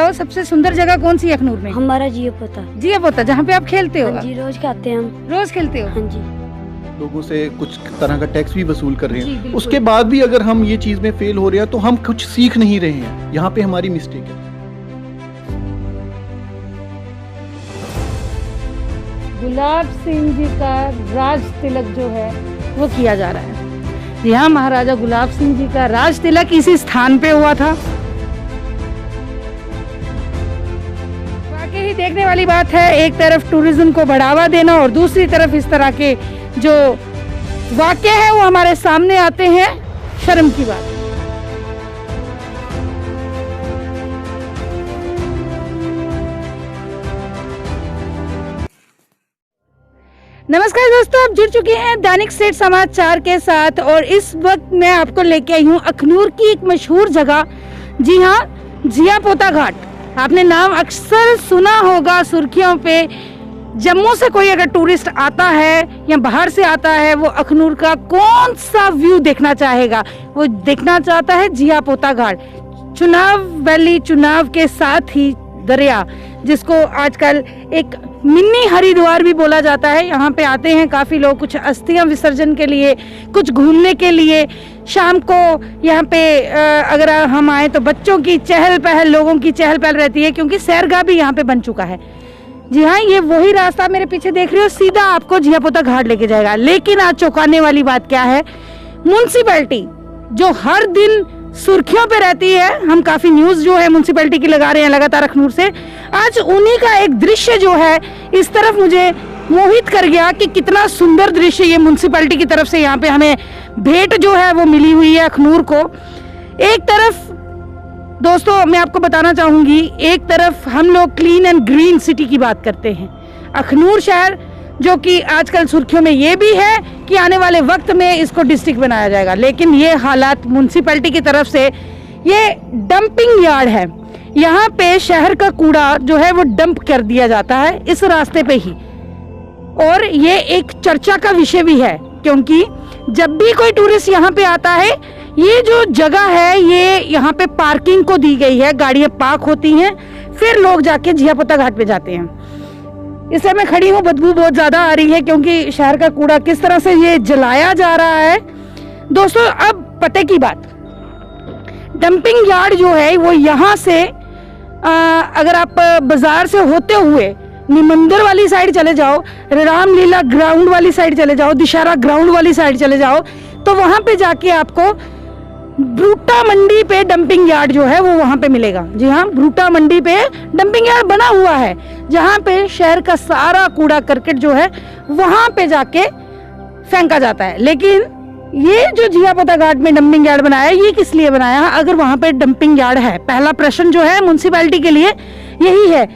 बताओ सबसे सुंदर जगह कौन सी है अखनूर में? हमारा जियो पोता। जिया पोता, जहाँ पे आप खेलते हो? हाँ जी, रोज खाते हैं हम। रोज खेलते हो? हाँ जी। लोगों से कुछ तरह का टैक्स भी वसूल कर रहे जी, हैं, बिल्कुल। उसके बाद भी अगर हम ये चीज़ में फेल हो रहे हैं तो हम कुछ सीख नहीं रहे हैं। यहाँ पे हमारी मिस्टेक है। गुलाब सिंह जी का राज तिलक जो है वो किया जा रहा है। यहाँ महाराजा गुलाब सिंह जी का राज तिलक इसी स्थान पे हुआ था। वाकई ही देखने वाली बात है, एक तरफ टूरिज्म को बढ़ावा देना और दूसरी तरफ इस तरह के जो वाकये है वो हमारे सामने आते हैं। शर्म की बात। नमस्कार दोस्तों, आप जुड़ चुके हैं दैनिक स्टेट समाचार के साथ और इस वक्त मैं आपको लेके आई हूँ अखनूर की एक मशहूर जगह। जी हाँ, जिया पोता घाट। आपने नाम अक्सर सुना होगा सुर्खियों पे। जम्मू से कोई अगर टूरिस्ट आता है या बाहर से आता है, वो अखनूर का कौन सा व्यू देखना चाहेगा? वो देखना चाहता है जिया पोता घाट। चुनाव वैली, चुनाव के साथ ही दरिया, जिसको आजकल एक मिनी हरिद्वार भी बोला जाता है। यहाँ पे आते हैं काफ़ी लोग, कुछ अस्थियां विसर्जन के लिए, कुछ घूमने के लिए। शाम को यहाँ पे अगर हम आए तो बच्चों की चहल पहल, लोगों की चहल पहल रहती है, क्योंकि सैरगाह भी यहाँ पे बन चुका है। जी हाँ, ये वही रास्ता मेरे पीछे देख रहे हो, सीधा आपको जिया पोता घाट लेके जाएगा। लेकिन आज चौंकाने वाली बात क्या है, म्युनिसिपैलिटी जो हर दिन सुर्खियों पे रहती है, हम काफी न्यूज जो है म्युनिसिपैलिटी की लगा रहे हैं लगातार अखनूर से, आज उन्हीं का एक दृश्य जो है इस तरफ मुझे मोहित कर गया कि कितना सुंदर दृश्य ये म्युनिसिपैलिटी की तरफ से यहाँ पे हमें भेंट जो है वो मिली हुई है अखनूर को। एक तरफ दोस्तों मैं आपको बताना चाहूंगी, एक तरफ हम लोग क्लीन एंड ग्रीन सिटी की बात करते हैं, अखनूर शहर जो कि आजकल सुर्खियों में ये भी है कि आने वाले वक्त में इसको डिस्ट्रिक्ट बनाया जाएगा। लेकिन ये हालात म्युनिसिपैलिटी की तरफ से, ये डंपिंग यार्ड है, यहाँ पे शहर का कूड़ा जो है वो डंप कर दिया जाता है इस रास्ते पे ही। और ये एक चर्चा का विषय भी है, क्योंकि जब भी कोई टूरिस्ट यहाँ पे आता है, ये जो जगह है ये यहाँ पे पार्किंग को दी गई है, गाड़ियाँ पार्क होती हैं, फिर लोग जाके जिया पोता घाट पे जाते हैं। इसलिए मैं खड़ी हूँ, बदबू बहुत ज़्यादा आ रही है, क्योंकि शहर का कूड़ा किस तरह से ये जलाया जा रहा है। दोस्तों अब पते की बात, डंपिंग यार्ड जो है वो यहाँ से अगर आप बाजार से होते हुए निमंदर वाली साइड चले जाओ, रामलीला ग्राउंड वाली साइड चले जाओ, दिशारा ग्राउंड वाली साइड चले जाओ, तो वहाँ पे जाके आपको ब्रूटा मंडी पे डंपिंग यार्ड जो है वो वहाँ पे मिलेगा। जी हाँ, ब्रूटा मंडी पे डंपिंग यार्ड बना हुआ है, जहाँ पे शहर का सारा कूड़ा करकट जो है वहाँ पे जाके फेंका जाता है। लेकिन ये जो जिया पोता घाट में डंपिंग यार्ड बनाया है, ये किस लिए बनाया है अगर वहाँ पे डंपिंग यार्ड है? पहला प्रश्न जो है म्युनिसिपैलिटी के लिए यही है।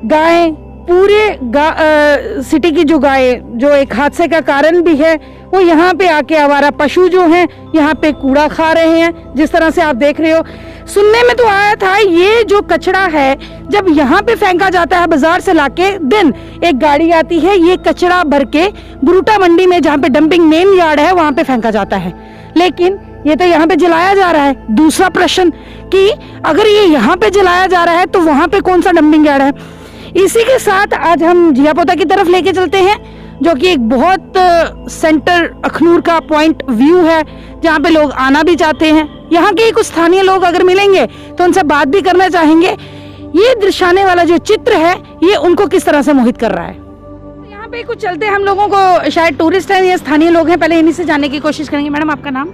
गाय, पूरे सिटी की जो गाय, जो एक हादसे का कारण भी है, वो यहाँ पे आके आवारा पशु जो हैं यहाँ पे कूड़ा खा रहे हैं। जिस तरह से आप देख रहे हो, सुनने में तो आया था ये जो कचरा है जब यहाँ पे फेंका जाता है बाजार से लाके, दिन एक गाड़ी आती है, ये कचरा भर के ब्रूटा मंडी में जहाँ पे डंपिंग मेन यार्ड है वहाँ पे फेंका जाता है। लेकिन ये तो यहाँ पे जलाया जा रहा है। दूसरा प्रश्न कि अगर ये यहाँ पे जलाया जा रहा है तो वहाँ पे कौन सा डंपिंग यार्ड है? इसी के साथ आज हम जिया पोता की तरफ लेके चलते हैं, जो कि एक बहुत सेंटर अखनूर का पॉइंट व्यू है, जहाँ पे लोग आना भी चाहते हैं। यहाँ के कुछ स्थानीय लोग अगर मिलेंगे तो उनसे बात भी करना चाहेंगे। ये दर्शाने वाला जो चित्र है ये उनको किस तरह से मोहित कर रहा है। यहाँ पे कुछ चलते हैं, हम लोगों को शायद टूरिस्ट हैं या स्थानीय लोग हैं, पहले इन्हीं से जानने की कोशिश करेंगे। मैडम आपका नाम?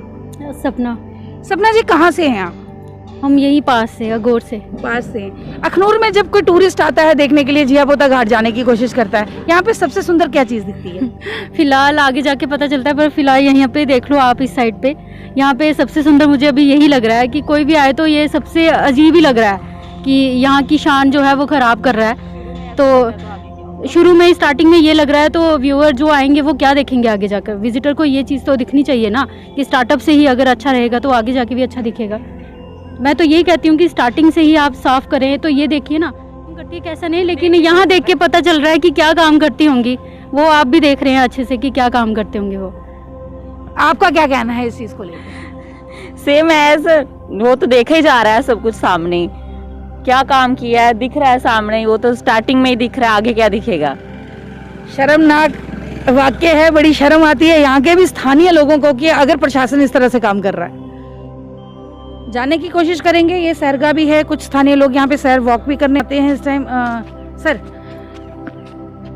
सपना। सपना जी, कहाँ से हैं आप? हम यही पास से, अगोर से। पास से। अखनूर में जब कोई टूरिस्ट आता है देखने के लिए, जिया पोता घाट जाने की कोशिश करता है, यहाँ पे सबसे सुंदर क्या चीज़ दिखती है? फिलहाल आगे जाके पता चलता है, पर फिलहाल यहाँ पे देख लो आप इस साइड पे, यहाँ पे सबसे सुंदर मुझे अभी यही लग रहा है कि कोई भी आए तो ये सबसे अजीब ही लग रहा है कि यहाँ की शान जो है वो ख़राब कर रहा है। तो शुरू में स्टार्टिंग में ये लग रहा है, तो व्यूअर जो आएंगे वो क्या देखेंगे आगे जाकर? विजिटर को ये चीज़ तो दिखनी चाहिए ना कि स्टार्टअप से ही अगर अच्छा रहेगा तो आगे जाके भी अच्छा दिखेगा। मैं तो यही कहती हूँ कि स्टार्टिंग से ही आप साफ करें। तो ये देखिए ना, करती है कैसा नहीं, लेकिन यहाँ देख के पता चल रहा है कि क्या काम करती होंगी वो। आप भी देख रहे हैं अच्छे से कि क्या काम करते होंगे वो। आपका क्या कहना है इस चीज़ को लेकर? सेम एज वो तो देखा ही जा रहा है सब कुछ सामने, क्या काम किया है दिख रहा है सामने ही, वो तो स्टार्टिंग में ही दिख रहा है, आगे क्या दिखेगा। शर्मनाक वाक्य है, बड़ी शर्म आती है यहाँ के भी स्थानीय लोगों को कि अगर प्रशासन इस तरह से काम कर रहा है। जाने की कोशिश करेंगे, ये सैरगाह भी है, कुछ स्थानीय लोग यहाँ पे सैर वॉक भी करने आते हैं इस टाइम। सर,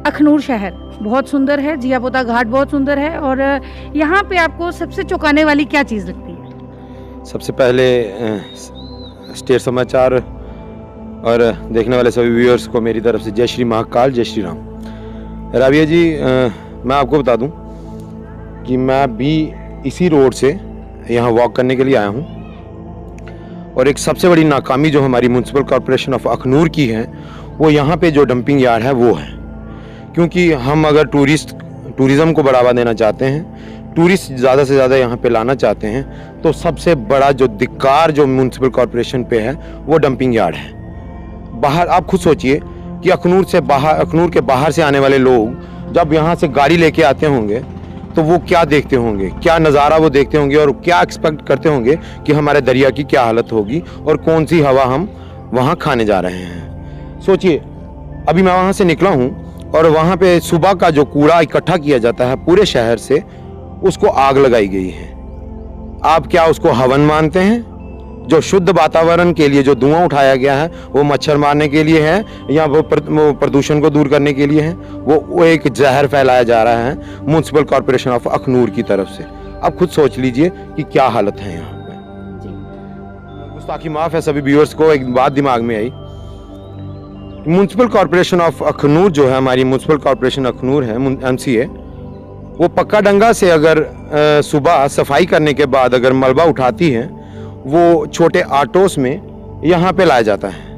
अखनूर शहर बहुत सुंदर है, जियापोता घाट बहुत सुंदर है, और यहाँ पे आपको सबसे चौंकाने वाली क्या चीज़ लगती है? सबसे पहले स्टेट समाचार और देखने वाले सभी व्यूअर्स को मेरी तरफ से जय श्री महाकाल, जय श्री राम। राबिया जी, मैं आपको बता दूं कि मैं भी इसी रोड से यहाँ वॉक करने के लिए आया हूँ, और एक सबसे बड़ी नाकामी जो हमारी म्यूनसिपल कॉरपोरेशन ऑफ अखनूर की है वो यहाँ पे जो डंपिंग यार्ड है वो है। क्योंकि हम अगर टूरिज़्म को बढ़ावा देना चाहते हैं, टूरिस्ट ज़्यादा से ज़्यादा यहाँ पे लाना चाहते हैं, तो सबसे बड़ा जो धिक्कार जो म्यूनसिपल कॉरपोरेशन पे है वो डंपिंग यार्ड है। बाहर आप खुद सोचिए कि अखनूर के बाहर से आने वाले लोग जब यहाँ से गाड़ी लेके आते होंगे तो वो क्या देखते होंगे, क्या नज़ारा वो देखते होंगे, और क्या एक्सपेक्ट करते होंगे कि हमारे दरिया की क्या हालत होगी और कौन सी हवा हम वहाँ खाने जा रहे हैं। सोचिए, अभी मैं वहाँ से निकला हूँ और वहाँ पे सुबह का जो कूड़ा इकट्ठा किया जाता है पूरे शहर से, उसको आग लगाई गई है। आप क्या उसको हवन मानते हैं? जो शुद्ध वातावरण के लिए जो धुआं उठाया गया है वो मच्छर मारने के लिए है या वो प्रदूषण को दूर करने के लिए है? वो एक जहर फैलाया जा रहा है म्यूनसिपल कॉरपोरेशन ऑफ अखनूर की तरफ से। आप खुद सोच लीजिए कि क्या हालत है यहाँ पे। गुस्ताखी माफ है सभी व्यूअर्स को, एक बात दिमाग में आई। म्यूनसिपल कॉरपोरेशन ऑफ अखनूर जो है, हमारी म्यूनसिपल कॉरपोरेशन अखनूर है, MCA, वो पक्का डंगा से अगर सुबह सफाई करने के बाद अगर मलबा उठाती है, वो छोटे ऑटोस में यहाँ पे लाया जाता है।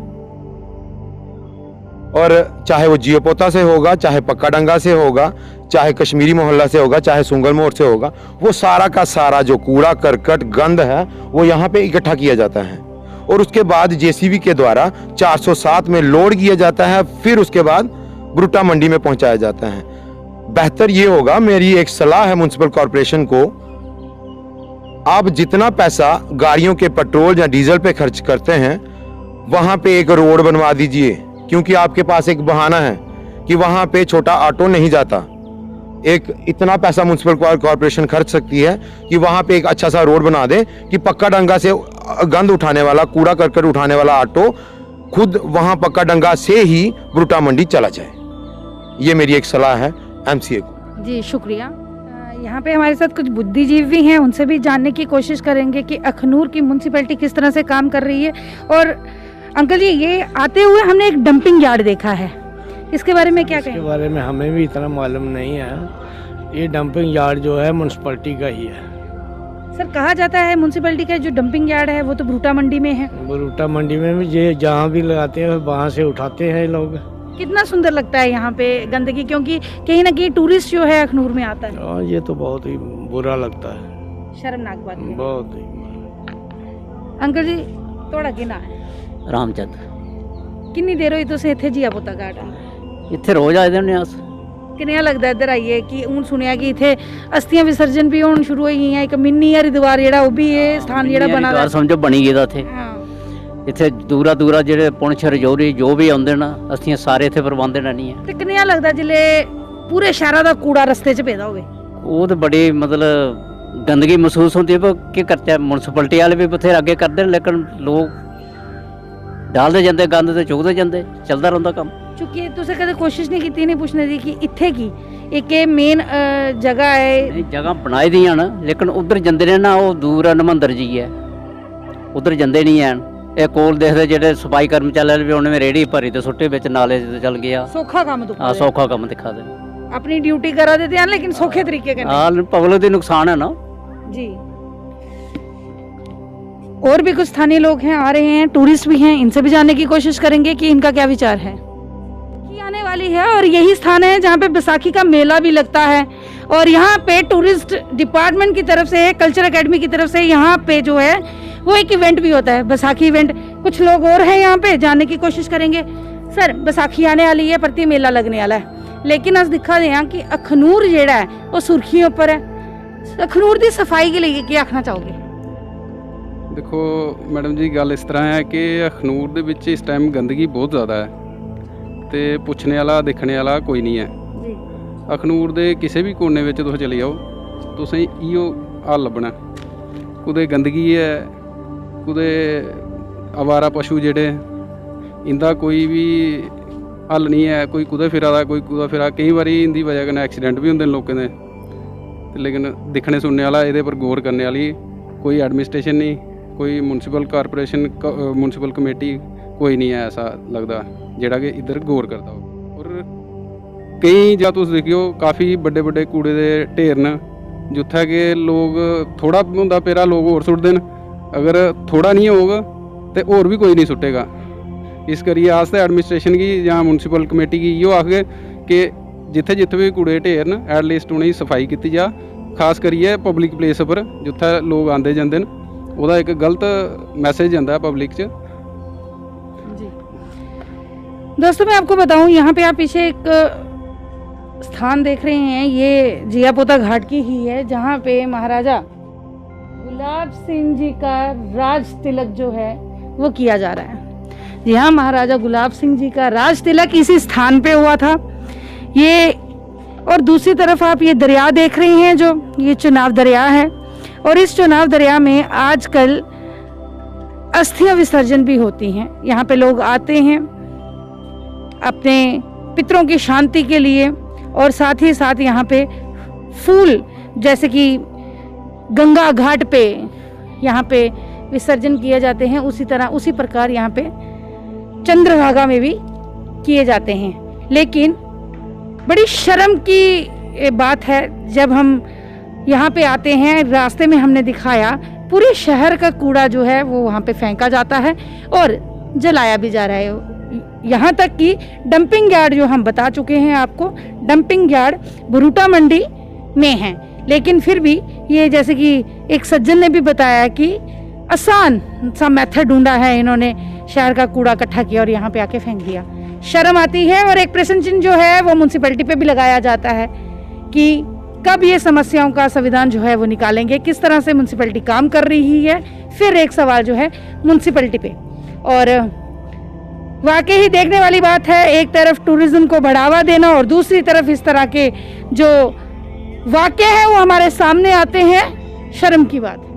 और चाहे वो जियापोता से होगा, चाहे पक्का डंगा से होगा, चाहे कश्मीरी मोहल्ला से होगा, चाहे सुंगल मोड़ से होगा, वो सारा का सारा जो कूड़ा करकट गंद है वो यहाँ पे इकट्ठा किया जाता है और उसके बाद JCB के द्वारा 407 में लोड किया जाता है, फिर उसके बाद ब्रूटा मंडी में पहुंचाया जाता है। बेहतर ये होगा, मेरी एक सलाह है म्यूनसिपल कॉरपोरेशन को, आप जितना पैसा गाड़ियों के पेट्रोल या डीजल पे खर्च करते हैं वहां पे एक रोड बनवा दीजिए, क्योंकि आपके पास एक बहाना है कि वहां पे छोटा ऑटो नहीं जाता। एक इतना पैसा म्यूनसिपल कॉरपोरेशन खर्च सकती है कि वहां पे एक अच्छा सा रोड बना दे कि पक्का डंगा से गंद उठाने वाला, कूड़ा करकट उठाने वाला ऑटो खुद वहां पक्का डंगा से ही ब्रूटा मंडी चला जाए। ये मेरी एक सलाह है MCA को। जी शुक्रिया। यहाँ पे हमारे साथ कुछ बुद्धिजीवी भी हैं, उनसे भी जानने की कोशिश करेंगे कि अखनूर की म्यूनसिपैलिटी किस तरह से काम कर रही है। और अंकल जी, ये आते हुए हमने एक डंपिंग यार्ड देखा है, इसके बारे में क्या कहेंगे? इसके बारे में हमें भी इतना मालूम नहीं है। ये डंपिंग यार्ड जो है म्यूनसिपैलिटी का ही है। सर, कहा जाता है म्यूनसिपैलिटी का जो डंपिंग यार्ड है वो तो ब्रूटा मंडी में है। ब्रूटा मंडी में भी ये जहाँ भी लगाते हैं वहाँ से उठाते हैं लोग। कितना सुंदर लगता है यहाँ पे गंदगी, क्योंकि कहीं ना कहीं टूरिस्ट जो है अखनूर में आता है। ये तो बहुत ही बुरा लगता है, शर्मनाक बात है। बहुत ही। अंकल जी, थोड़ा गिना है रामचंद किन्नी देर हुई तुसें इत्थे जियापोता घाट आए? इत्थे रोज आए दे अस। किन्ना लगदा इधर आइए कि हूँ सुनिया कि इत्थे अस्थियां विसर्जन भी होने शुरू होई हैं, एक मिनी हरिद्वार जेड़ा वो भी है स्थान जेड़ा बना दा समझो बनी गेदा इत्थे। हाँ। इत्थे दूरा दूरा जेड़े पुंछ रजौरी जो भी आउंदे ना, अस्थियां सारे इत्थे प्रबंध नहीं है। ते किन्ना लगदा जिले पूरे शहर दा कूड़ा रस्ते च पेदा होवे? वो तो बड़ी मतलब गंदगी महसूस होती है, पर केह् करते म्यूनसिपैलिटी वाले भी बथेरे अगे करदे न, लेकिन लोग डालते जाते गंद ते चुकते जाते, चलता रहिंदा कम्म। चूंकि तुसें कदे कोशिश नहीं कीती नहीं पूछने दी कि इत्थे की एक मेन जगह है? जगह बनाई दियां न, लेकिन उधर जंदे ने ना, वो दूर नमंदर जी है, उधर जंदे नहीं हैं। ਇਹ ਕੋਲ ਦੇਖਦੇ ਜਿਹੜੇ ਸਫਾਈ ਕਰਮਚਾਰੀ ਵੀ ਉਹਨੇ में रेड़ी भरी ਤੇ ਸੁੱਟੇ ਵਿੱਚ ਨਾਲੇ चल गया। सौखा काम तो हाँ, सौखा काम दिखा दे, अपनी ड्यूटी करा देते हैं लेकिन सौखे तरीके के हाँ, पब्लिक का नुकसान है ना जी। और भी कुछ स्थानीय लोग हैं, आ रहे हैं, टूरिस्ट भी हैं, इनसे भी जानने की कोशिश करेंगे कि इनका क्या विचार है। आने वाली है और यही स्थान है जहाँ पे बैसाखी का मेला भी लगता है, और यहाँ पे टूरिस्ट डिपार्टमेंट की तरफ से, कल्चर एकेडमी की तरफ से यहाँ पे जो है वो एक इवेंट भी होता है, बैसाखी इवेंट। कुछ लोग और हैं यहाँ पे, जानने की कोशिश करेंगे। सर, बैसाखी आने वाली है, प्रति मेला लगने वाला है, लेकिन अस दिखा दे कि अखनूर जेड़ा है वो सुर्खियों पर है। अखनूर की सफाई के लिए क्या आखना चाहोगे? ਦੇਖੋ ਮੈਡਮ ਜੀ, ਗੱਲ ਇਸ ਤਰ੍ਹਾਂ ਹੈ ਕਿ ਅਖਨੂਰ ਦੇ ਵਿੱਚ ਇਸ ਟਾਈਮ ਗੰਦਗੀ ਬਹੁਤ ਜ਼ਿਆਦਾ ਹੈ ਤੇ ਪੁੱਛਣੇ ਵਾਲਾ ਦੇਖਣੇ ਵਾਲਾ ਕੋਈ ਨਹੀਂ ਹੈ ਜੀ ਅਖਨੂਰ ਦੇ ਕਿਸੇ ਵੀ ਕੋਨੇ ਵਿੱਚ ਤੁਸੀਂ ਚਲੇ ਜਾਓ, ਤੁਸੀਂ ਇਹੋ ਹਾਲ ਲੱਭਣਾ। ਕੁਦੇ ਗੰਦਗੀ है, कुदे आवारा पशु जेड़े इंदा कोई भी हल नहीं है। कोई कुदे फिरा दा, कोई कुदा फिरा। कई बारी इंदी वजह कन्नै एक्सीडेंट भी होंदे लोकें दे, लेकिन दिखने सुनने वाला इहदे पर गौर करने वाली कोई एडमिनिस्ट्रेशन नहीं, कोई म्यूनसिपल कारपोरेशन म्यूनसिपल कमेटी कोई नहीं है ऐसा लगता जेड़ा कि इधर गौर करता हो। और कई जगह तुम देखियो काफ़ी बड़े बड़े कूड़े के ढेर न, जित्थै कि लोग थोड़ा होंदा पेरा लोग होर सुट्टदे न, अगर थोड़ा नहीं होगा तो होर भी कोई नहीं सुट्टेगा। इस करिए आस्ते एडमिनिस्ट्रेशन की या म्यूनसिपल कमेटी की इहो आखगे कि जिथे जिथे भी कूड़े ढेर न एटलीस्ट उन्हें सफाई की जा, खास करिए पब्लिक प्लेस पर जिथे लोग आते जाते हैं, वह एक गलत मैसेज जाता है पब्लिक च। जी दोस्तों, मैं आपको बताऊं, यहाँ पे आप पीछे एक स्थान देख रहे हैं, ये जियापोता घाट की ही है, जहाँ पे महाराजा गुलाब सिंह जी का राज तिलक जो है वो किया जा रहा है। जी हाँ, महाराजा गुलाब सिंह जी का राज तिलक इसी स्थान पे हुआ था। ये और दूसरी तरफ आप ये दरिया देख रहे हैं, जो ये चुनाव दरिया है, और इस चुनाव दरिया में आजकल अस्थियां विसर्जन भी होती हैं। यहाँ पे लोग आते हैं अपने पितरों की शांति के लिए, और साथ ही साथ यहाँ पे फूल, जैसे कि गंगा घाट पे यहाँ पे विसर्जन किए जाते हैं, उसी तरह उसी प्रकार यहाँ पे चंद्रभागा में भी किए जाते हैं। लेकिन बड़ी शर्म की बात है, जब हम यहाँ पे आते हैं, रास्ते में हमने दिखाया पूरे शहर का कूड़ा जो है वो वहाँ पे फेंका जाता है और जलाया भी जा रहा है। यहाँ तक कि डंपिंग यार्ड, जो हम बता चुके हैं आपको, डंपिंग यार्ड भरूटा मंडी में है, लेकिन फिर भी ये, जैसे कि एक सज्जन ने भी बताया कि आसान सा मेथड ढूंढा है इन्होंने, शहर का कूड़ा इकट्ठा किया और यहाँ पे आके फेंक दिया। शर्म आती है। और एक प्रश्न चिन्ह जो है वो म्यूनसिपैलिटी पे भी लगाया जाता है कि कब ये समस्याओं का संविधान जो है वो निकालेंगे, किस तरह से म्यूनसिपैलिटी काम कर रही है। फिर एक सवाल जो है म्यूनसिपैलिटी पे, और वाकई ही देखने वाली बात है, एक तरफ टूरिज्म को बढ़ावा देना और दूसरी तरफ इस तरह के जो वाकये है वो हमारे सामने आते हैं। शर्म की बात है।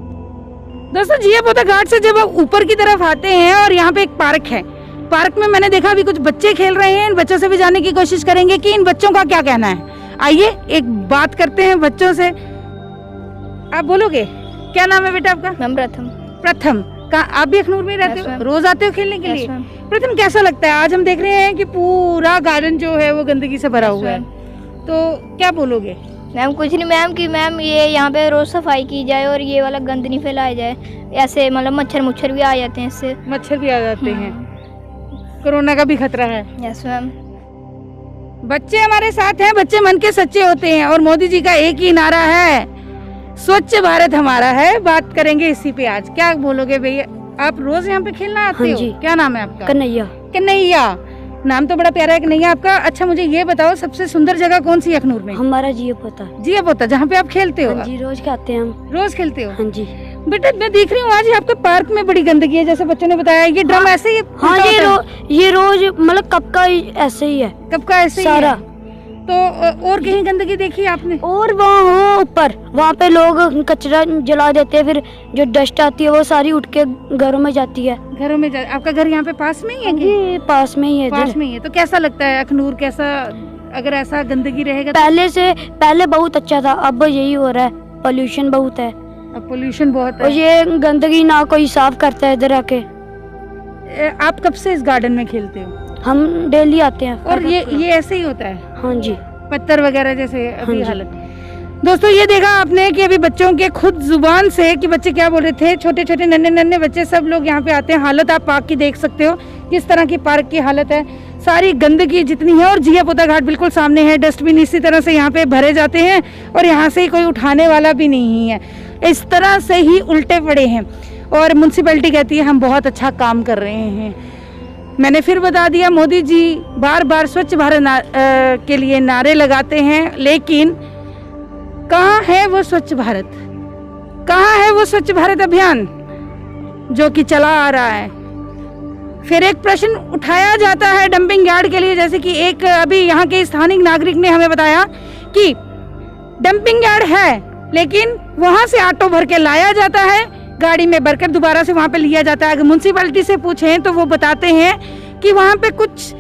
दोस्तों, जियापोता घाट से जब आप ऊपर की तरफ आते हैं और यहाँ पे एक पार्क है, पार्क में मैंने देखा अभी कुछ बच्चे खेल रहे हैं। इन बच्चों से भी जानने की कोशिश करेंगे कि इन बच्चों का क्या कहना है। आइए एक बात करते हैं बच्चों से। आप बोलोगे, क्या नाम है बेटा आपका? मैम प्रथम। प्रथम, कहाँ आप भी अखनूर में रहते हो? रोज आते हो खेलने के लिए? प्रथम, कैसा लगता है? आज हम देख रहे हैं कि पूरा गार्डन जो है वो गंदगी से भरा हुआ है, तो क्या बोलोगे? मैम कुछ नहीं मैम, कि मैम ये यहाँ पे रोज सफाई की जाए और ये वाला गंद नहीं फैलाया जाए। ऐसे मतलब मच्छर भी आ जाते हैं, इससे मच्छर भी आ जाते हैं, कोरोना का भी खतरा है। Yes ma'am. बच्चे हमारे साथ हैं, बच्चे मन के सच्चे होते हैं, और मोदी जी का एक ही नारा है, स्वच्छ भारत हमारा है। बात करेंगे इसी पे आज। क्या बोलोगे भैया? आप रोज यहाँ पे खेलना आते हो? क्या नाम है आपका? कन्हैया। कन्हैया, नाम तो बड़ा प्यारा है कन्हैया आपका। अच्छा, मुझे ये बताओ, सबसे सुंदर जगह कौन सी है अखनूर में? हमारा जियापोता। जियापोता, जहाँ पे आप खेलते हो? हाँ जी, रोज खाते हैं हम। रोज खेलते हो? हाँ जी। बेटा, मैं देख रही हूँ आज आपके पार्क में बड़ी गंदगी है, जैसे बच्चों ने बताया। ये ड्रम ऐसे ही? हाँ, ये रोज मतलब कब का ऐसे ही है। कब का ऐसे ही सारा है? तो और कहीं गंदगी देखी आपने? और वहाँ ऊपर, वहाँ पे लोग कचरा जला देते हैं, फिर जो डस्ट आती है वो सारी उठ के घरों में जाती है। घरों में आपका घर यहाँ पे पास में ही है? ये पास में ही है। पास में ही है। तो कैसा लगता है अखनूर, कैसा अगर ऐसा गंदगी रहेगा? पहले बहुत अच्छा था, अब यही हो रहा है। पोल्यूशन बहुत है। अब पोल्यूशन बहुत है, और ये गंदगी ना कोई साफ करता है इधर आके। आप कब से इस गार्डन में खेलते हो? हम डेली आते हैं। और ये ऐसे ही होता है? हाँ जी। पत्थर वगैरह जैसे अभी हाँ हालत। दोस्तों, ये देखा आपने कि अभी बच्चों के खुद जुबान से कि बच्चे क्या बोल रहे थे। छोटे छोटे नन्हे नन्हे बच्चे सब लोग यहाँ पे आते हैं। हालत आप पार्क की देख सकते हो, किस तरह की पार्क की हालत है। सारी गंदगी जितनी है, और जियापोता घाट बिल्कुल सामने है। डस्टबिन इसी तरह से यहाँ पे भरे जाते हैं और यहाँ से कोई उठाने वाला भी नहीं है। इस तरह से ही उल्टे पड़े हैं, और म्यूनसिपैलिटी कहती है हम बहुत अच्छा काम कर रहे हैं। मैंने फिर बता दिया, मोदी जी बार बार स्वच्छ भारत के लिए नारे लगाते हैं, लेकिन कहाँ है वो स्वच्छ भारत? कहाँ है वो स्वच्छ भारत अभियान? जो कि चला आ रहा है। फिर एक प्रश्न उठाया जाता है डंपिंग यार्ड के लिए, जैसे कि एक अभी यहाँ के स्थानीय नागरिक ने हमें बताया कि डंपिंग यार्ड है लेकिन वहाँ से ऑटो भर के लाया जाता है, गाड़ी में भरकर दोबारा से वहाँ पे लिया जाता है। अगर म्यूनसिपैलिटी से पूछें तो वो बताते हैं कि वहाँ पे कुछ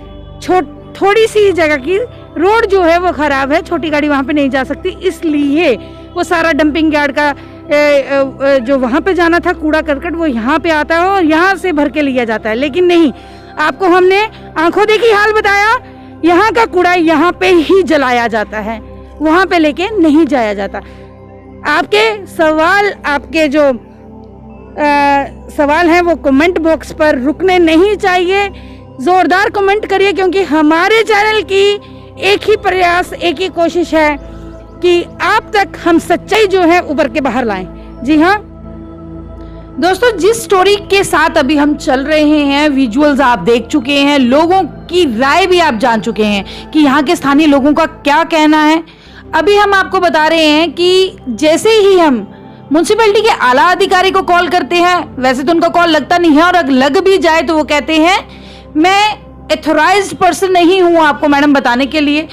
थोड़ी सी जगह की रोड जो है वो खराब है, छोटी गाड़ी वहाँ पे नहीं जा सकती, इसलिए वो सारा डंपिंग यार्ड का जो वहाँ पे जाना था कूड़ा करकट वो यहाँ पे आता है और यहाँ से भर के लिया जाता है। लेकिन नहीं, आपको हमने आंखों देखी हाल बताया, यहाँ का कूड़ा यहाँ पे ही जलाया जाता है, वहाँ पे लेके नहीं जाया जाता। आपके सवाल, आपके जो सवाल हैं वो कमेंट बॉक्स पर रुकने नहीं चाहिए, जोरदार कमेंट करिए, क्योंकि हमारे चैनल की एक ही प्रयास, एक ही कोशिश है कि आप तक हम सच्चाई जो है उभर के बाहर लाएं। जी हाँ दोस्तों, जिस स्टोरी के साथ अभी हम चल रहे हैं, विजुअल्स आप देख चुके हैं, लोगों की राय भी आप जान चुके हैं कि यहाँ के स्थानीय लोगों का क्या कहना है। अभी हम आपको बता रहे हैं कि जैसे ही हम म्यूनसिपैलिटी के आला अधिकारी को कॉल करते हैं, वैसे तो उनका कॉल लगता नहीं है, और अगर लग भी जाए तो वो कहते हैं मैं एथोराइज्ड पर्सन नहीं हूँ आपको मैडम बताने के लिए।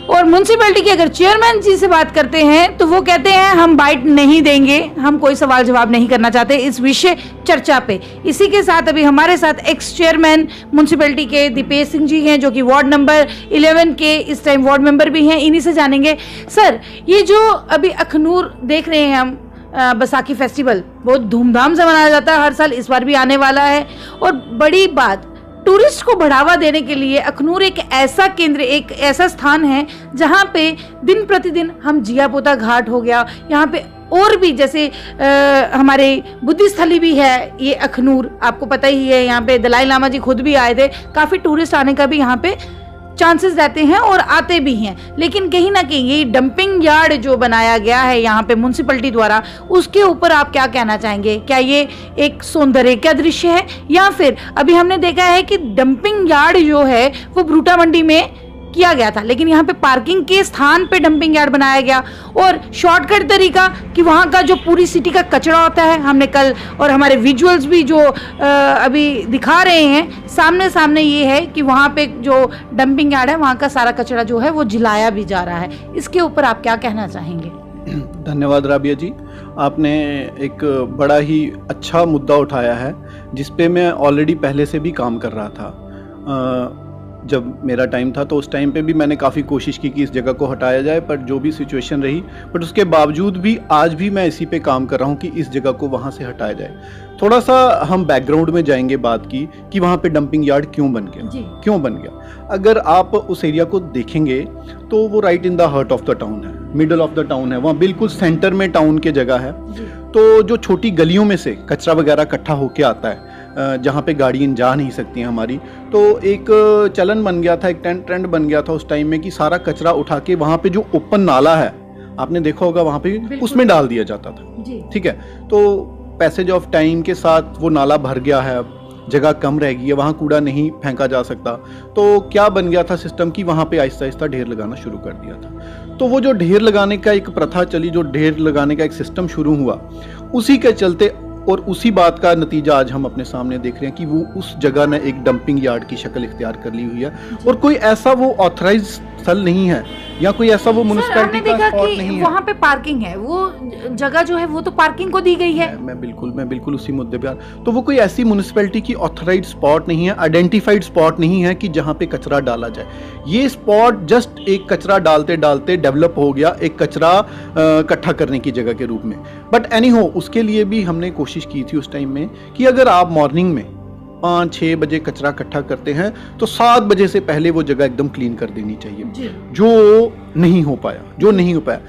और म्यूनसिपैलिटी के अगर चेयरमैन जी से बात करते हैं तो वो कहते हैं हम बाइट नहीं देंगे, हम कोई सवाल जवाब नहीं करना चाहते इस विषय चर्चा पे। इसी के साथ अभी हमारे साथ एक्स चेयरमैन म्यूनसिपैलिटी के दीपेश सिंह जी हैं, जो कि वार्ड नंबर 11 के इस टाइम वार्ड मेंबर भी हैं, इन्हीं से जानेंगे। सर, ये जो अभी अखनूर देख रहे हैं हम, बैसाखी फेस्टिवल बहुत धूमधाम से मनाया जाता है हर साल, इस बार भी आने वाला है। और बड़ी बात, टूरिस्ट को बढ़ावा देने के लिए अखनूर एक ऐसा केंद्र, एक ऐसा स्थान है जहाँ पे दिन प्रतिदिन हम जिया पोता घाट हो गया, यहाँ पे और भी जैसे हमारे बुद्ध स्थली भी है ये अखनूर, आपको पता ही है, यहाँ पे दलाई लामा जी खुद भी आए थे, काफ़ी टूरिस्ट आने का भी यहाँ पे चांसेस रहते हैं और आते भी हैं। लेकिन कहीं ना कहीं ये डंपिंग यार्ड जो बनाया गया है यहाँ पे म्यूनसिपैलिटी द्वारा, उसके ऊपर आप क्या कहना चाहेंगे? क्या ये एक सौंदर्य का दृश्य है, या फिर अभी हमने देखा है कि डंपिंग यार्ड जो है वो ब्रूटा मंडी में किया गया था, लेकिन यहाँ पे पार्किंग के स्थान पे डंपिंग यार्ड बनाया गया, और शॉर्टकट तरीका कि वहाँ का जो पूरी सिटी का कचरा होता है, हमने कल और हमारे विजुअल्स भी जो अभी दिखा रहे हैं सामने सामने, ये है कि वहाँ पे जो डंपिंग यार्ड है वहाँ का सारा कचरा जो है वो जलाया भी जा रहा है। इसके ऊपर आप क्या कहना चाहेंगे? धन्यवाद राबिया जी, आपने एक बड़ा ही अच्छा मुद्दा उठाया है जिस पे मैं ऑलरेडी पहले से भी काम कर रहा था। जब मेरा टाइम था तो उस टाइम पे भी मैंने काफ़ी कोशिश की कि इस जगह को हटाया जाए, पर जो भी सिचुएशन रही, बट उसके बावजूद भी आज भी मैं इसी पे काम कर रहा हूँ कि इस जगह को वहाँ से हटाया जाए। थोड़ा सा हम बैकग्राउंड में जाएंगे बात की कि वहाँ पे डंपिंग यार्ड क्यों बन गया। अगर आप उस एरिया को देखेंगे तो वो right in the heart of the town है, मिडल ऑफ द टाउन है, वहाँ बिल्कुल सेंटर में टाउन के जगह है। तो जो छोटी गलियों में से कचरा वगैरह इकट्ठा होके आता है, जहाँ पे गाड़ियाँ जा नहीं सकती हैं हमारी, तो एक चलन बन गया था, एक ट्रेंड बन गया था उस टाइम में कि सारा कचरा उठा के वहाँ पे जो ओपन नाला है, आपने देखा होगा वहाँ पे, उसमें डाल दिया जाता था। ठीक है, तो पैसेज ऑफ टाइम के साथ वो नाला भर गया है, अब जगह कम रह गई है, वहाँ कूड़ा नहीं फेंका जा सकता, तो क्या बन गया था सिस्टम कि वहाँ पे आहिस्ता आहिस्ता ढेर लगाना शुरू कर दिया था। तो वो जो ढेर लगाने का एक प्रथा चली, जो ढेर लगाने का एक सिस्टम शुरू हुआ, उसी के चलते और उसी बात का नतीजा आज हम अपने सामने देख रहे हैं कि वो उस जगह ने एक डंपिंग यार्ड की शक्ल इख्तियार कर ली हुई है, और कोई ऐसा वो ऑथराइज स्थल नहीं है या कोई ऐसा वो म्युनिसिपैलिटी का स्पॉट नहीं है। वहाँ पे पार्किंग है, वो जगह जो है वो तो पार्किंग को दी गई है। मैं बिल्कुल उसी मुद्दे पे तो वो कोई ऐसी म्युनिसिपैलिटी की ऑथराइज स्पॉट नहीं है, आइडेंटिफाइड स्पॉट नहीं है कि जहाँ पे कचरा डाला जाए। ये स्पॉट जस्ट एक कचरा डालते डालते डेवलप हो गया एक कचरा इकट्ठा करने की जगह के रूप में। बट एनी हो, उसके लिए भी हमने कोशिश की थी उस टाइम में कि अगर आप मॉर्निंग में 5-6 बजे कचरा इकट्ठा करते हैं तो 7 बजे से पहले वो जगह एकदम क्लीन कर देनी चाहिए, जो नहीं हो पाया।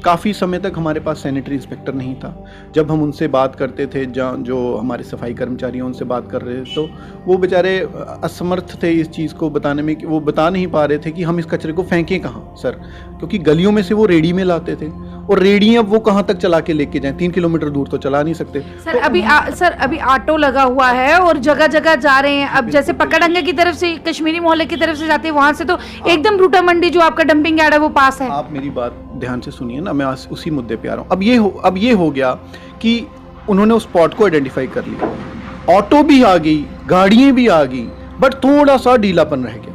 काफ़ी समय तक हमारे पास सैनिटरी इंस्पेक्टर नहीं था। जब हम उनसे बात करते थे, जो हमारे सफाई कर्मचारी हैं उनसे बात कर रहे थे, तो वो बेचारे असमर्थ थे इस चीज़ को बताने में, कि वो बता नहीं पा रहे थे कि हम इस कचरे को फेंकें कहाँ सर, क्योंकि गलियों में से वो रेडी में लाते थे, और रेडी अब वो कहाँ तक चला के लेके जाएं, 3 किलोमीटर दूर तो चला नहीं सकते। सर अभी ऑटो लगा हुआ है और जगह जगह जा रहे हैं। अब जैसे पकड़ंगे की तरफ से, कश्मीरी मोहल्ले की तरफ से जाते हैं, वहां से तो एकदम ब्रूटा मंडी जो आपका डंपिंग यार्ड है वो पास है। आप मेरी बात ध्यान से सुनिए ना, मैं उसी मुद्दे पे आ रहा हूँ। अब ये हो गया कि उन्होंने उस स्पॉट को आइडेंटिफाई कर लिया, ऑटो भी आ गई, गाड़ियाँ भी आ गई, बट थोड़ा सा ढीलापन रह गया।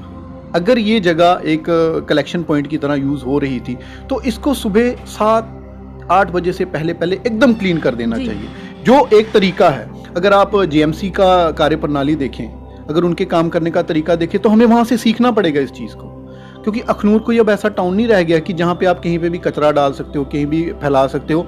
अगर ये जगह एक कलेक्शन पॉइंट की तरह यूज़ हो रही थी तो इसको सुबह 7-8 बजे से पहले एकदम क्लीन कर देना चाहिए, जो एक तरीका है। अगर आप जेएमसी का कार्यप्रणाली देखें, अगर उनके काम करने का तरीका देखें तो हमें वहाँ से सीखना पड़ेगा इस चीज़ को, क्योंकि अखनूर कोई अब ऐसा टाउन नहीं रह गया कि जहाँ पे आप कहीं पे भी कचरा डाल सकते हो, कहीं भी फैला सकते हो।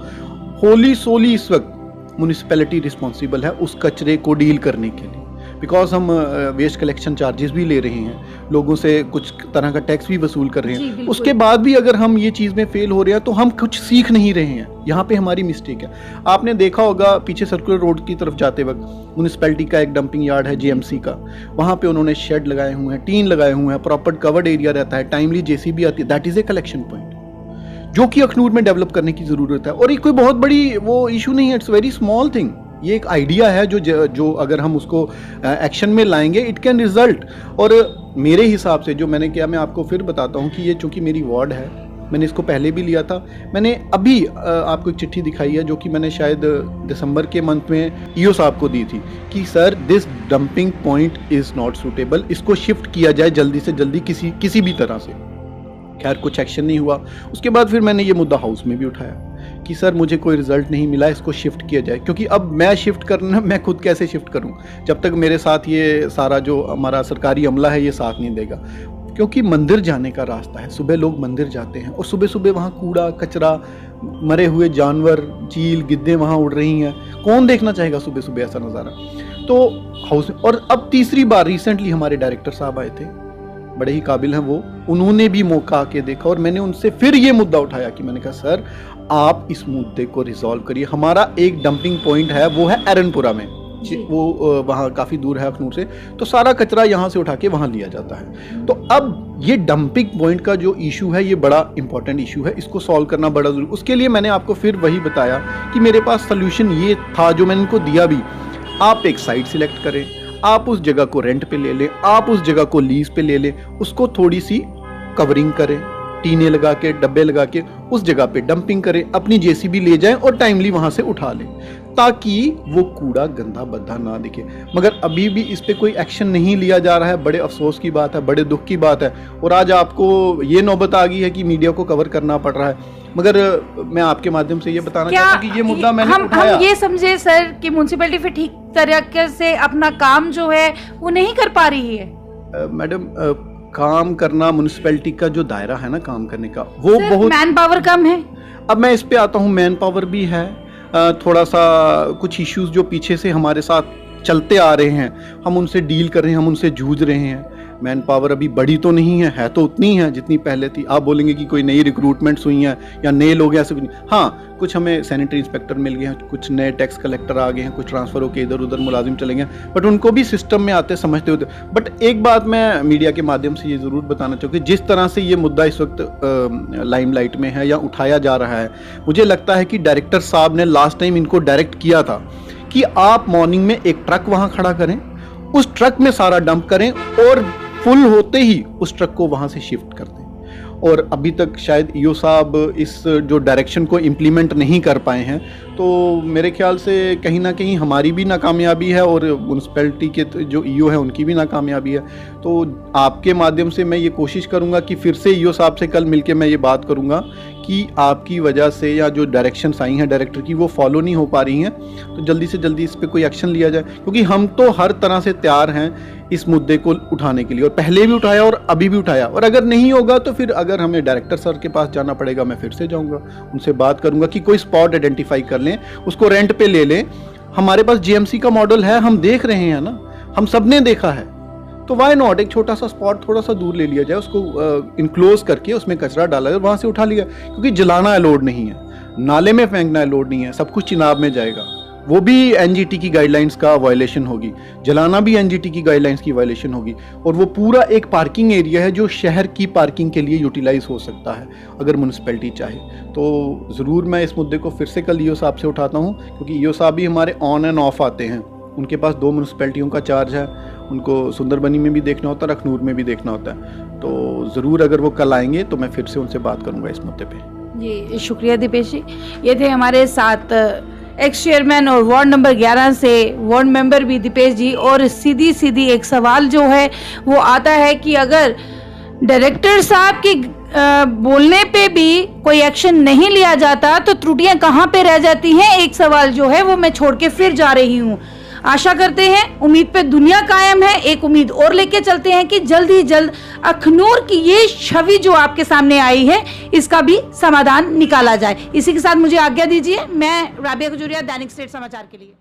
होली सोली इस वक्त म्यूनिसिपैलिटी रिस्पॉन्सिबल है उस कचरे को डील करने के लिए, बिकॉज हम वेस्ट कलेक्शन चार्जेस भी ले रहे हैं, लोगों से कुछ तरह का टैक्स भी वसूल कर रहे हैं। उसके बाद भी अगर हम ये चीज़ में फेल हो रहे हैं तो हम कुछ सीख नहीं रहे हैं, यहाँ पे हमारी मिस्टेक है। आपने देखा होगा पीछे सर्कुलर रोड की तरफ जाते वक्त म्यूनिसिपैलिटी का एक डंपिंग यार्ड है जेएमसी का, वहाँ पे उन्होंने शेड लगाए हुए हैं, टीन लगाए हुए हैं, प्रॉपर कवर्ड एरिया रहता है, टाइमली जेसीबी आती है। That is a collection point जो कि अखनूर में डेवलप करने की ज़रूरत है। और ये कोई बहुत बड़ी वो इशू नहीं है, इट्स वेरी स्मॉल थिंग। ये एक आइडिया है जो अगर हम उसको एक्शन में लाएंगे इट कैन रिजल्ट। और मेरे हिसाब से जो मैंने किया, मैं आपको फिर बताता हूँ कि ये चूँकि मेरी वार्ड है, मैंने इसको पहले भी लिया था। मैंने अभी आपको एक चिट्ठी दिखाई है जो कि मैंने शायद दिसंबर के मंथ में ईओ साहब को दी थी कि sir this dumping point is not suitable, इसको शिफ्ट किया जाए जल्दी से जल्दी किसी भी तरह से। खैर कुछ एक्शन नहीं हुआ। उसके बाद फिर मैंने ये मुद्दा हाउस में भी उठाया कि सर मुझे कोई रिजल्ट नहीं मिला, इसको शिफ्ट किया जाए। क्योंकि अब मैं शिफ्ट करना, मैं खुद कैसे शिफ्ट करूं जब तक मेरे साथ ये सारा जो हमारा सरकारी अमला है ये साथ नहीं देगा। क्योंकि मंदिर जाने का रास्ता है, सुबह लोग मंदिर जाते हैं और सुबह सुबह वहाँ कूड़ा कचरा, मरे हुए जानवर, चील गिद्दे वहाँ उड़ रही हैं, कौन देखना चाहेगा सुबह सुबह ऐसा नज़ारा। तो हाउस। और अब तीसरी बार रिसेंटली हमारे डायरेक्टर साहब आए थे, बड़े ही काबिल हैं वो, उन्होंने भी मौका आके देखा और मैंने उनसे फिर ये मुद्दा उठाया कि मैंने कहा सर आप इस मुद्दे को रिजॉल्व करिए। हमारा एक डंपिंग पॉइंट है वो है एरनपुरा में, वो वहाँ काफ़ी दूर है अखनूर से, तो सारा कचरा यहाँ से उठा के वहाँ लिया जाता है। तो अब ये डंपिंग पॉइंट का जो इशू है ये बड़ा इंपॉर्टेंट इशू है, इसको सॉल्व करना बड़ा जरूरी। उसके लिए मैंने आपको फिर वही बताया कि मेरे पास सोल्यूशन ये था जो मैंने इनको दिया भी। आप एक साइट सिलेक्ट करें, आप उस जगह को रेंट पे ले लें, आप उस जगह को लीज पे ले लें, उसको थोड़ी सी कवरिंग करें, टीने लगा के, डब्बे लगा के उस जगह पे डंपिंग करें, अपनी जेसीबी ले जाएं और टाइमली वहां से उठा लें ताकि वो कूड़ा गंदा बद्दा ना दिखे। मगर अभी भी इस पे कोई एक्शन नहीं लिया जा रहा है। बड़े अफसोस की बात है, बड़े दुख की बात है। और आज आपको ये नौबत आ गई है कि मीडिया को कवर करना पड़ रहा है। मगर मैं आपके माध्यम से ये बताना चाहता हूँ कि ये मुद्दा मैंने उठाया। हम ये समझे सर कि म्युनिसिपैलिटी फिर ठीक तरीके से अपना काम जो है वो नहीं कर पा रही है। मैडम काम करना, म्युनिसिपैलिटी का जो दायरा है ना काम करने का, वो बहुत मैन पावर कम है। अब मैं इस पे आता हूँ, मैन पावर भी है, थोड़ा सा कुछ इश्यूज जो पीछे से हमारे साथ चलते आ रहे हैं, हम उनसे डील कर रहे हैं, हम उनसे जूझ रहे हैं। मैन पावर अभी बड़ी तो नहीं है तो उतनी है जितनी पहले थी। आप बोलेंगे कि कोई नई रिक्रूटमेंट्स हुई हैं या नए लोग हैं, ऐसे कुछ नहीं। हाँ, कुछ हमें सैनिटरी इंस्पेक्टर मिल गए हैं, कुछ नए टैक्स कलेक्टर आ गए हैं, कुछ ट्रांसफ़र होकर इधर उधर मुलाजिम चले गए, बट उनको भी सिस्टम में आते समझते होते। बट एक बात मैं मीडिया के माध्यम से ये ज़रूर बताना चाहूँगी, जिस तरह से ये मुद्दा इस वक्त लाइमलाइट में है या उठाया जा रहा है, मुझे लगता है कि डायरेक्टर साहब ने लास्ट टाइम इनको डायरेक्ट किया था कि आप मॉर्निंग में एक ट्रक वहाँ खड़ा करें, उस ट्रक में सारा डंप करें और फुल होते ही उस ट्रक को वहाँ से शिफ्ट कर दें। और अभी तक शायद ईओ साहब इस जो डायरेक्शन को इम्प्लीमेंट नहीं कर पाए हैं, तो मेरे ख्याल से कहीं ना कहीं हमारी भी नाकामयाबी है और म्यूनसिपैलिटी के जो ईओ है उनकी भी नाकामयाबी है। तो आपके माध्यम से मैं ये कोशिश करूँगा कि फिर से ईओ साहब से कल मिलके मैं ये बात करूँगा कि आपकी वजह से या जो डायरेक्शंस आई हैं डायरेक्टर की वो फॉलो नहीं हो पा रही हैं, तो जल्दी से जल्दी इस पर कोई एक्शन लिया जाए। क्योंकि हम तो हर तरह से तैयार हैं इस मुद्दे को उठाने के लिए, और पहले भी उठाया और अभी भी उठाया। और अगर नहीं होगा तो फिर अगर हमें डायरेक्टर सर के पास जाना पड़ेगा, मैं फिर से जाऊंगा, उनसे बात करूंगा कि कोई स्पॉट आइडेंटिफाई कर लें, उसको रेंट पे ले लें। हमारे पास जीएमसी का मॉडल है, हम देख रहे हैं ना, हम सब ने देखा है, तो वाई नॉट एक छोटा सा स्पॉट थोड़ा सा दूर ले लिया जाए, उसको इनक्लोज करके उसमें कचरा डाला जाए, वहाँ से उठा लिया। क्योंकि जलाना अलाउड नहीं है, नाले में फेंकना अलाउड नहीं है, सब कुछ चिनाब में जाएगा, वो भी एनजीटी की गाइडलाइंस का वायलेशन होगी, जलाना भी एनजीटी की गाइडलाइंस की वायलेशन होगी। और वो पूरा एक पार्किंग एरिया है जो शहर की पार्किंग के लिए यूटिलाइज हो सकता है अगर म्यूनसिपैलिटी चाहे। तो ज़रूर मैं इस मुद्दे को फिर से कल ईओ साहब से उठाता हूँ, क्योंकि ईओ साहब भी हमारे ऑन एंड ऑफ आते हैं, उनके पास 2 म्यूनसिपैलिटियों का चार्ज है, उनको सुंदरबनी में भी देखना होता है, अखनूर में भी देखना होता है। तो ज़रूर अगर वो कल आएंगे तो मैं फिर से उनसे बात करूँगा इस मुद्दे पर। जी शुक्रिया दीपेश जी। ये थे हमारे साथ एक्स चेयरमैन और वार्ड नंबर 11 से वार्ड मेंबर भी दीपेश जी। और सीधी सीधी एक सवाल जो है वो आता है कि अगर डायरेक्टर साहब की बोलने पे भी कोई एक्शन नहीं लिया जाता तो त्रुटियां कहां पे रह जाती हैं? एक सवाल जो है वो मैं छोड़ के फिर जा रही हूं। आशा करते हैं, उम्मीद पे दुनिया कायम है, एक उम्मीद और लेके चलते हैं कि जल्द ही जल्द अखनूर की ये छवि जो आपके सामने आई है इसका भी समाधान निकाला जाए। इसी के साथ मुझे आज्ञा दीजिए। मैं राबिया खजूरिया, दैनिक स्टेट समाचार के लिए।